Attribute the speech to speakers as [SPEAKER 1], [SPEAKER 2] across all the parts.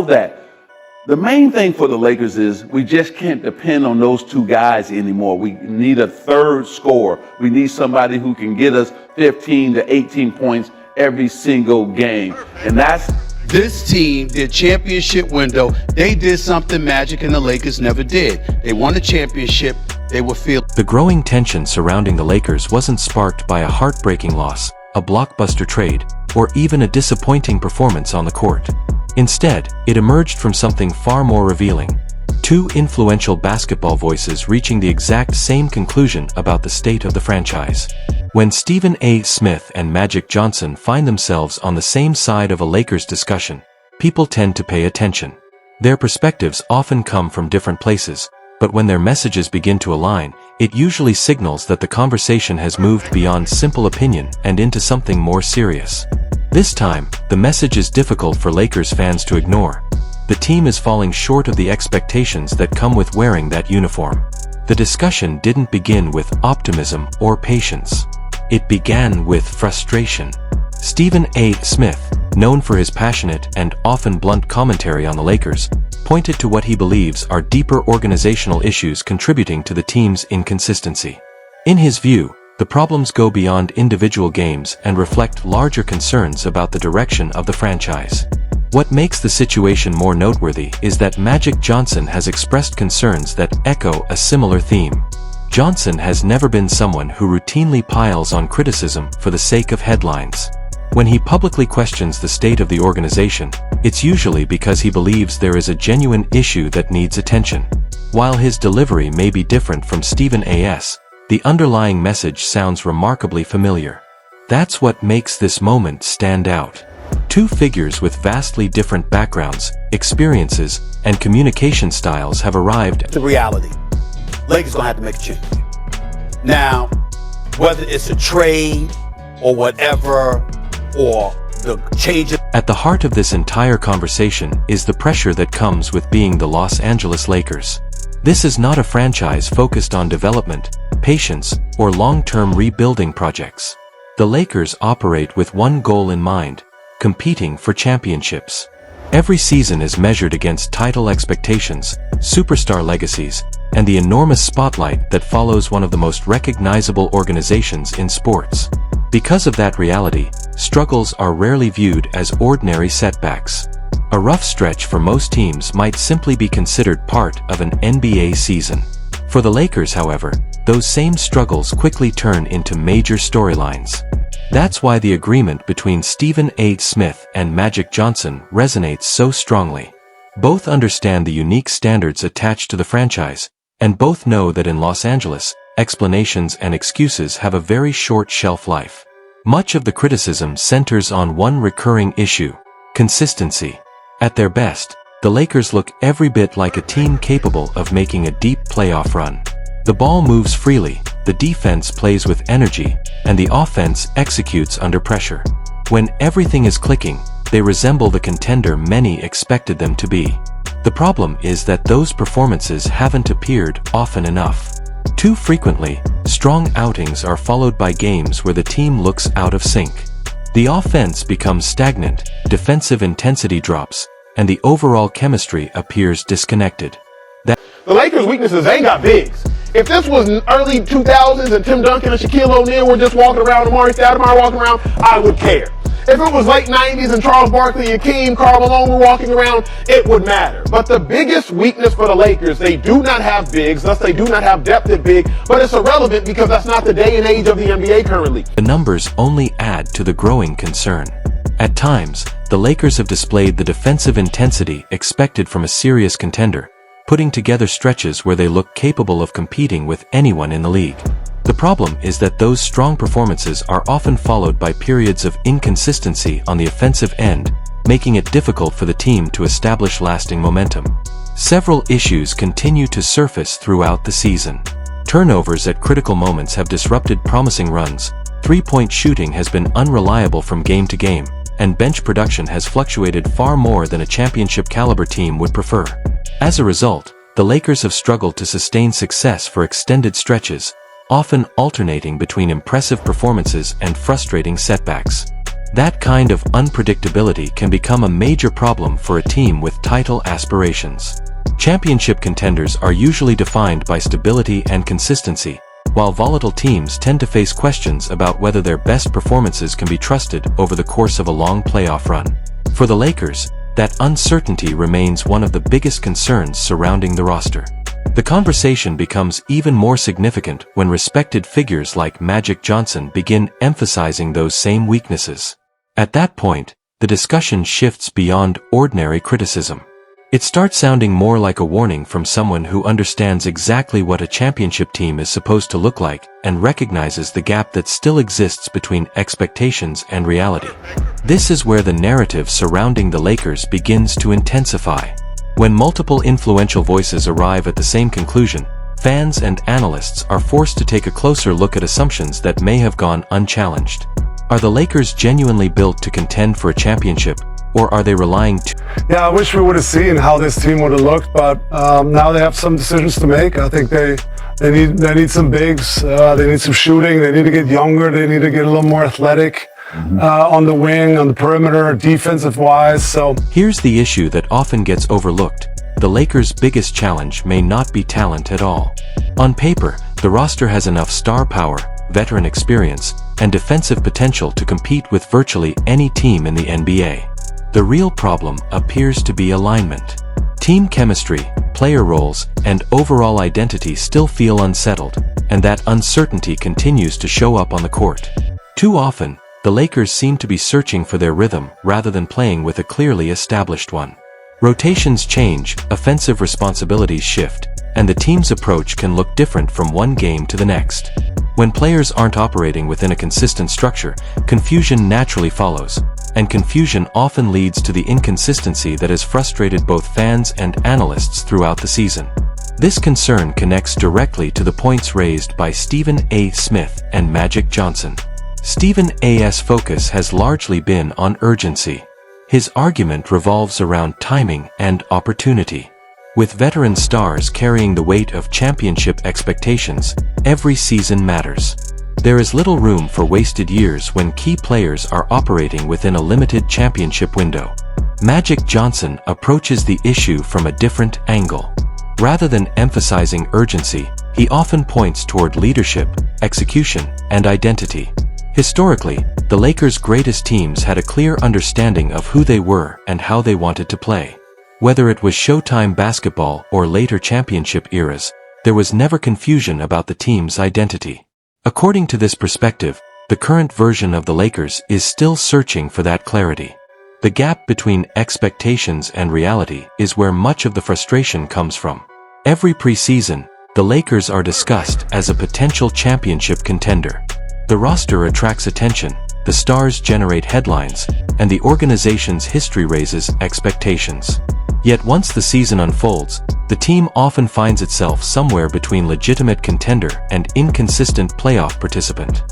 [SPEAKER 1] that the main thing for the Lakers is we just can't depend on those two guys anymore. We need a third scorer. We need somebody who can get us 15 to 18 points every single game. And that's...
[SPEAKER 2] This team, their championship window, they did something Magic and the Lakers never did. They won a championship, they were feeling.
[SPEAKER 3] The growing tension surrounding the Lakers wasn't sparked by a heartbreaking loss, a blockbuster trade, or even a disappointing performance on the court. Instead, it emerged from something far more revealing. Two influential basketball voices reaching the exact same conclusion about the state of the franchise. When Stephen A. Smith and Magic Johnson find themselves on the same side of a Lakers discussion, people tend to pay attention. Their perspectives often come from different places, but when their messages begin to align, it usually signals that the conversation has moved beyond simple opinion and into something more serious. This time, the message is difficult for Lakers fans to ignore. The team is falling short of the expectations that come with wearing that uniform. The discussion didn't begin with optimism or patience. It began with frustration. Stephen A. Smith, known for his passionate and often blunt commentary on the Lakers, pointed to what he believes are deeper organizational issues contributing to the team's inconsistency. In his view, the problems go beyond individual games and reflect larger concerns about the direction of the franchise. What makes the situation more noteworthy is that Magic Johnson has expressed concerns that echo a similar theme. Johnson has never been someone who routinely piles on criticism for the sake of headlines. When he publicly questions the state of the organization, it's usually because he believes there is a genuine issue that needs attention. While his delivery may be different from Stephen A.'s, the underlying message sounds remarkably familiar. That's what makes this moment stand out. Two figures with vastly different backgrounds, experiences, and communication styles have arrived.
[SPEAKER 2] The reality. Lakers gonna have to make a change. Now, whether it's a trade or whatever, or the changes.
[SPEAKER 3] At the heart of this entire conversation is the pressure that comes with being the Los Angeles Lakers. This is not a franchise focused on development, patience, or long-term rebuilding projects. The Lakers operate with one goal in mind: competing for championships. Every season is measured against title expectations, superstar legacies, and the enormous spotlight that follows one of the most recognizable organizations in sports. Because of that reality, struggles are rarely viewed as ordinary setbacks. A rough stretch for most teams might simply be considered part of an NBA season. For the Lakers, however, those same struggles quickly turn into major storylines. That's why the agreement between Stephen A. Smith and Magic Johnson resonates so strongly. Both understand the unique standards attached to the franchise, and both know that in Los Angeles, explanations and excuses have a very short shelf life. Much of the criticism centers on one recurring issue: consistency. At their best, the Lakers look every bit like a team capable of making a deep playoff run. The ball moves freely, the defense plays with energy, and the offense executes under pressure. When everything is clicking, they resemble the contender many expected them to be. The problem is that those performances haven't appeared often enough. Too frequently, strong outings are followed by games where the team looks out of sync. The offense becomes stagnant, defensive intensity drops, and the overall chemistry appears disconnected.
[SPEAKER 4] The Lakers' weaknesses ain't got bigs. If this was early 2000s and Tim Duncan and Shaquille O'Neal were just walking around, Amari Stoudemire walking around, I would care. If it was late 90s and Charles Barkley, Hakeem, Karl Malone were walking around, it would matter. But the biggest weakness for the Lakers, they do not have bigs, thus they do not have depth at big, but it's irrelevant because that's not the day and age of the NBA currently.
[SPEAKER 3] The numbers only add to the growing concern. At times, the Lakers have displayed the defensive intensity expected from a serious contender, putting together stretches where they look capable of competing with anyone in the league. The problem is that those strong performances are often followed by periods of inconsistency on the offensive end, making it difficult for the team to establish lasting momentum. Several issues continue to surface throughout the season. Turnovers at critical moments have disrupted promising runs, three-point shooting has been unreliable from game to game, and bench production has fluctuated far more than a championship-caliber team would prefer. As a result, the Lakers have struggled to sustain success for extended stretches, often alternating between impressive performances and frustrating setbacks. That kind of unpredictability can become a major problem for a team with title aspirations. Championship contenders are usually defined by stability and consistency, while volatile teams tend to face questions about whether their best performances can be trusted over the course of a long playoff run. For the Lakers, that uncertainty remains one of the biggest concerns surrounding the roster. The conversation becomes even more significant when respected figures like Magic Johnson begin emphasizing those same weaknesses. At that point, the discussion shifts beyond ordinary criticism. It starts sounding more like a warning from someone who understands exactly what a championship team is supposed to look like and recognizes the gap that still exists between expectations and reality. This is where the narrative surrounding the Lakers begins to intensify. When multiple influential voices arrive at the same conclusion, fans and analysts are forced to take a closer look at assumptions that may have gone unchallenged. Are the Lakers genuinely built to contend for a championship, or are they relying too?
[SPEAKER 5] Yeah, I wish we would have seen how this team would have looked, but now they have some decisions to make. I think they need some bigs, they need some shooting, they need to get younger, they need to get a little more athletic on the wing, on the perimeter, defensive-wise. So
[SPEAKER 3] here's the issue that often gets overlooked. The Lakers' biggest challenge may not be talent at all. On paper, the roster has enough star power, veteran experience, and defensive potential to compete with virtually any team in the NBA. The real problem appears to be alignment. Team chemistry, player roles, and overall identity still feel unsettled, and that uncertainty continues to show up on the court. Too often, the Lakers seem to be searching for their rhythm rather than playing with a clearly established one. Rotations change, offensive responsibilities shift, and the team's approach can look different from one game to the next. When players aren't operating within a consistent structure, confusion naturally follows, and confusion often leads to the inconsistency that has frustrated both fans and analysts throughout the season. This concern connects directly to the points raised by Stephen A. Smith and Magic Johnson. Stephen A.'s focus has largely been on urgency. His argument revolves around timing and opportunity. With veteran stars carrying the weight of championship expectations, every season matters. There is little room for wasted years when key players are operating within a limited championship window. Magic Johnson approaches the issue from a different angle. Rather than emphasizing urgency, he often points toward leadership, execution, and identity. Historically, the Lakers' greatest teams had a clear understanding of who they were and how they wanted to play. Whether it was Showtime basketball or later championship eras, there was never confusion about the team's identity. According to this perspective, the current version of the Lakers is still searching for that clarity. The gap between expectations and reality is where much of the frustration comes from. Every preseason, the Lakers are discussed as a potential championship contender. The roster attracts attention, the stars generate headlines, and the organization's history raises expectations. Yet once the season unfolds, the team often finds itself somewhere between legitimate contender and inconsistent playoff participant.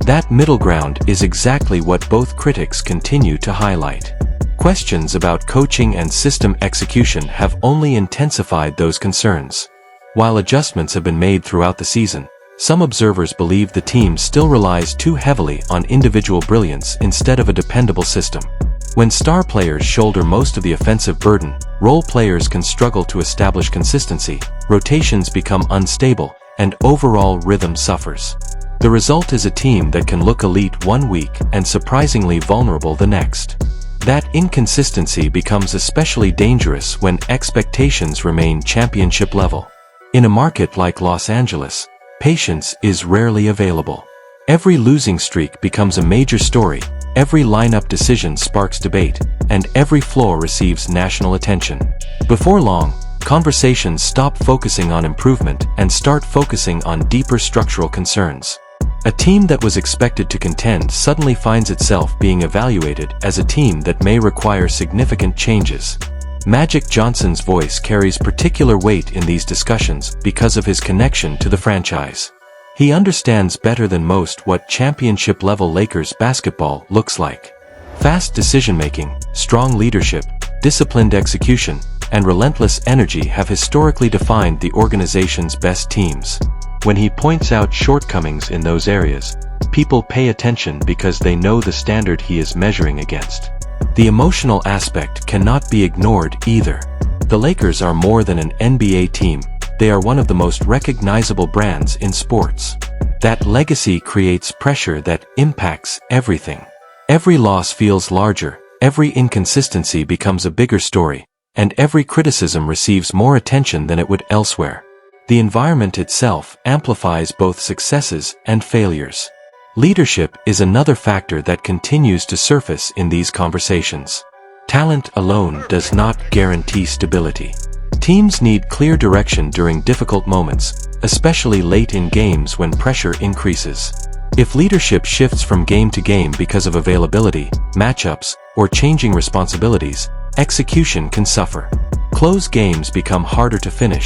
[SPEAKER 3] That middle ground is exactly what both critics continue to highlight. Questions about coaching and system execution have only intensified those concerns. While adjustments have been made throughout the season, some observers believe the team still relies too heavily on individual brilliance instead of a dependable system. When star players shoulder most of the offensive burden, role players can struggle to establish consistency, rotations become unstable, and overall rhythm suffers. The result is a team that can look elite one week and surprisingly vulnerable the next. That inconsistency becomes especially dangerous when expectations remain championship level. In a market like Los Angeles, patience is rarely available. Every losing streak becomes a major story, every lineup decision sparks debate, and every flaw receives national attention. Before long, conversations stop focusing on improvement and start focusing on deeper structural concerns. A team that was expected to contend suddenly finds itself being evaluated as a team that may require significant changes. Magic Johnson's voice carries particular weight in these discussions because of his connection to the franchise. He understands better than most what championship-level Lakers basketball looks like. Fast decision-making, strong leadership, disciplined execution, and relentless energy have historically defined the organization's best teams. When he points out shortcomings in those areas, People pay attention because they know the standard he is measuring against. The emotional aspect cannot be ignored either. The Lakers are more than an NBA team, they are one of the most recognizable brands in sports. That legacy creates pressure that impacts everything. Every loss feels larger, every inconsistency becomes a bigger story, and every criticism receives more attention than it would elsewhere. The environment itself amplifies both successes and failures. Leadership is another factor that continues to surface in these conversations. Talent alone does not guarantee stability. Teams need clear direction during difficult moments, especially late in games when pressure increases. If leadership shifts from game to game because of availability, matchups, or changing responsibilities, execution can suffer. Close games become harder to finish,